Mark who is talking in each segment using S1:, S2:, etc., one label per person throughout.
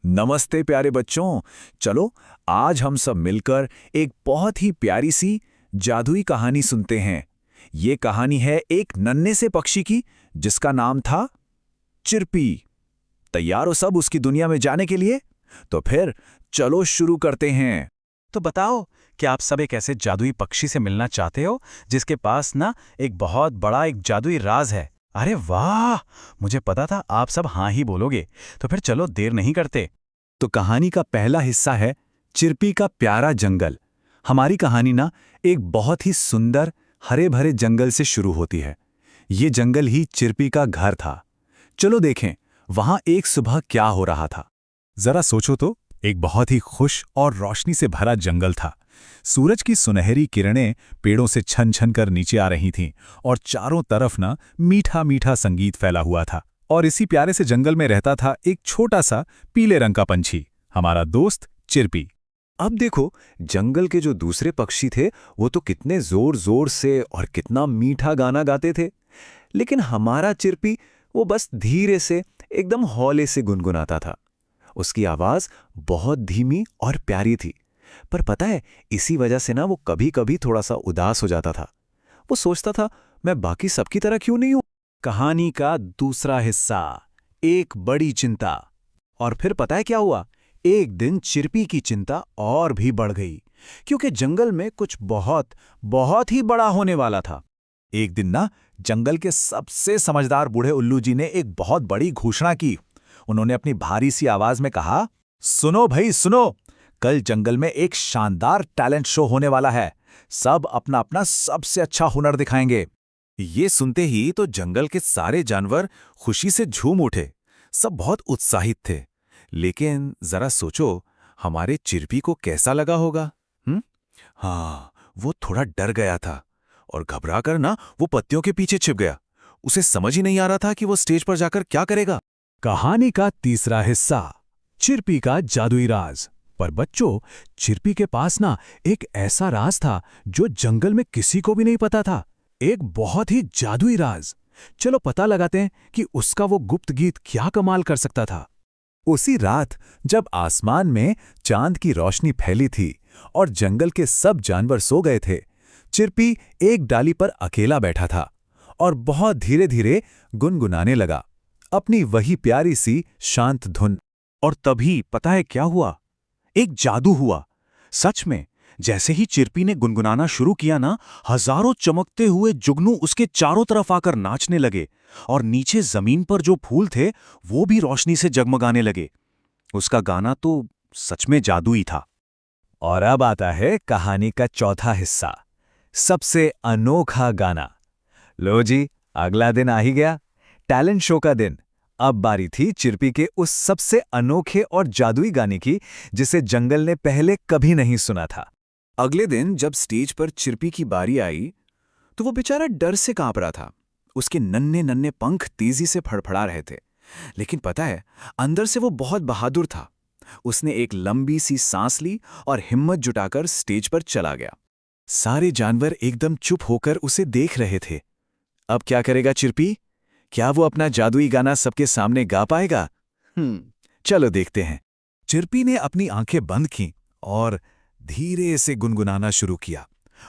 S1: नमस्ते प्यारे बच्चों। चलो आज हम सब मिलकर एक बहुत ही प्यारी सी जादुई कहानी सुनते हैं। ये कहानी है एक नन्हे से पक्षी की जिसका नाम था चिरपी। तैयार हो सब उसकी दुनिया में जाने के लिए? तो फिर चलो शुरू करते हैं।
S2: तो बताओ, क्या आप सब एक ऐसे जादुई पक्षी से मिलना चाहते हो जिसके पास ना एक बहुत बड़ा एक जादुई राज है? अरे वाह, मुझे पता था आप सब हाँ ही बोलोगे। तो फिर चलो देर नहीं करते।
S3: तो कहानी का पहला हिस्सा है चिरपी का प्यारा जंगल। हमारी कहानी ना एक बहुत ही सुंदर हरे भरे जंगल से शुरू होती है। ये जंगल ही चिरपी का घर था। चलो देखें वहां एक सुबह क्या हो रहा था।
S4: जरा सोचो तो, एक बहुत ही खुश और रोशनी से भरा जंगल था। सूरज की सुनहरी किरणें पेड़ों से छन छन कर नीचे आ रही थीं और चारों तरफ ना मीठा मीठा संगीत फैला हुआ था। और इसी प्यारे से जंगल में रहता था एक छोटा सा पीले रंग का पंछी, हमारा दोस्त चिरपी।
S3: अब देखो, जंगल के जो दूसरे पक्षी थे वो तो कितने जोर जोर से और कितना मीठा गाना गाते थे, लेकिन हमारा चिरपी वो बस धीरे से एकदम हौले से गुनगुनाता था। उसकी आवाज बहुत धीमी और प्यारी थी, पर पता है इसी वजह से ना वो कभी कभी थोड़ा सा उदास हो जाता था। वो सोचता था, मैं बाकी सबकी तरह क्यों नहीं हूं।
S2: कहानी का दूसरा हिस्सा, एक बड़ी चिंता। और फिर पता है क्या हुआ? एक दिन चिरपी की चिंता और भी बढ़ गई, क्योंकि जंगल में कुछ बहुत ही बड़ा होने वाला था।
S4: एक दिन ना जंगल के सबसे समझदार बूढ़े उल्लू जी ने एक बहुत बड़ी घोषणा की। उन्होंने अपनी भारी सी आवाज में कहा, सुनो भाई सुनो, कल जंगल में एक शानदार टैलेंट शो होने वाला है। सब अपना अपना सबसे अच्छा हुनर दिखाएंगे।
S3: ये सुनते ही तो जंगल के सारे जानवर खुशी से झूम उठे। सब बहुत उत्साहित थे। लेकिन जरा सोचो, हमारे चिरपी को कैसा लगा होगा? हाँ, वो थोड़ा डर गया था और घबराकर ना वो पत्तियों के पीछे छिप गया। उसे समझ ही नहीं आ रहा था कि वो स्टेज पर जाकर क्या करेगा।
S4: कहानी का तीसरा हिस्सा, चिरपी का जादुई राज। पर बच्चों, चिरपी के पास ना एक ऐसा राज था जो जंगल में किसी को भी नहीं पता था। एक बहुत ही जादुई राज। चलो पता लगाते हैं कि उसका वो गुप्त गीत क्या कमाल कर सकता था।
S3: उसी रात जब आसमान में चांद की रोशनी फैली थी और जंगल के सब जानवर सो गए थे, चिरपी एक डाली पर अकेला बैठा था और बहुत धीरे धीरे गुनगुनाने लगा अपनी वही प्यारी सी शांत धुन।
S2: और तभी पता है क्या हुआ? एक जादू हुआ। सच में, जैसे ही चिरपी ने गुनगुनाना शुरू किया ना, हजारों चमकते हुए जुगनू उसके चारों तरफ आकर नाचने लगे और नीचे जमीन पर जो फूल थे वो भी रोशनी से जगमगाने लगे। उसका गाना तो सच में जादुई था।
S3: और अब आता है कहानी का चौथा हिस्सा, सबसे अनोखा गाना। लो जी, अगला दिन आ ही गया, टैलेंट शो का दिन। अब बारी थी चिरपी के उस सबसे अनोखे और जादुई गाने की जिसे जंगल ने पहले कभी नहीं सुना था। अगले दिन जब स्टेज पर चिरपी की बारी आई तो वो बेचारा डर से कांप रहा था। उसके नन्हे नन्हे पंख तेजी से फड़फड़ा रहे थे, लेकिन पता है अंदर से वो बहुत बहादुर था। उसने एक लंबी सी सांस ली और हिम्मत जुटाकर स्टेज पर चला गया। सारे जानवर एकदम चुप होकर उसे देख रहे थे। अब क्या करेगा चिरपी? क्या वो अपना जादुई गाना सबके सामने गा पाएगा? चलो देखते हैं।
S4: चिरपी ने अपनी आंखें बंद की और धीरे से गुनगुनाना शुरू किया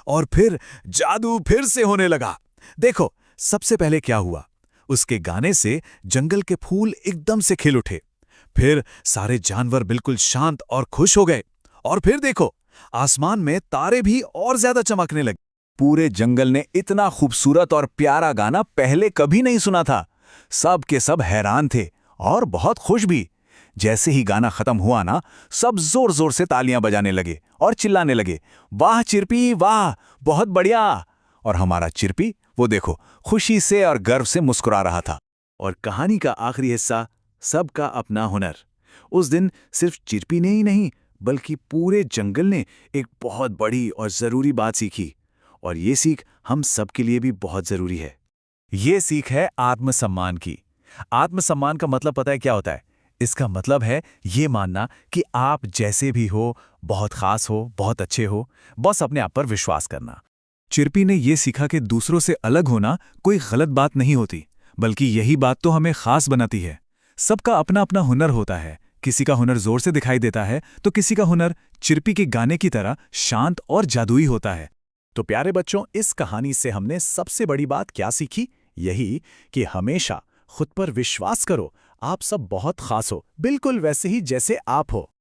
S4: और फिर जादू फिर से होने लगा। देखो, सबसे पहले क्या हुआ? उसके गाने से जंगल के फूल एकदम से खिल उठे। फिर सारे जानवर बिल्कुल शांत और खुश हो गए। और फिर देखो, आसमान में तारे भी और ज्यादा चमकने लगे।
S3: पूरे जंगल ने इतना खूबसूरत और प्यारा गाना पहले कभी नहीं सुना था। सब के सब हैरान थे और बहुत खुश भी। जैसे ही गाना खत्म हुआ ना, सब जोर जोर से तालियां बजाने लगे और चिल्लाने लगे, वाह चिरपी वाह, बहुत बढ़िया। और हमारा चिरपी, वो देखो, खुशी से और गर्व से मुस्कुरा रहा था। और कहानी का आखिरी हिस्सा, सबका अपना हुनर। उस दिन सिर्फ चिरपी ने ही नहीं बल्कि पूरे जंगल ने एक बहुत बड़ी और जरूरी बात सीखी। और ये सीख हम सबके लिए भी बहुत जरूरी है।
S4: ये सीख है आत्मसम्मान की। आत्मसम्मान का मतलब पता है क्या होता है? इसका मतलब है ये मानना कि आप जैसे भी हो, बहुत खास हो, बहुत अच्छे हो, बस अपने आप पर विश्वास करना। चिरपी ने ये सीखा कि दूसरों से अलग होना कोई गलत बात नहीं होती, बल्कि यही बात तो हमें खास बनाती है। सबका अपना अपना हुनर होता है, किसी का हुनर जोर से दिखाई देता है तो किसी का हुनर चिरपी के गाने की तरह शांत और जादुई होता है। तो प्यारे बच्चों, इस कहानी से हमने सबसे बड़ी बात क्या सीखी? यही कि हमेशा खुद पर विश्वास करो। आप सब बहुत खास हो, बिल्कुल वैसे ही जैसे आप हो।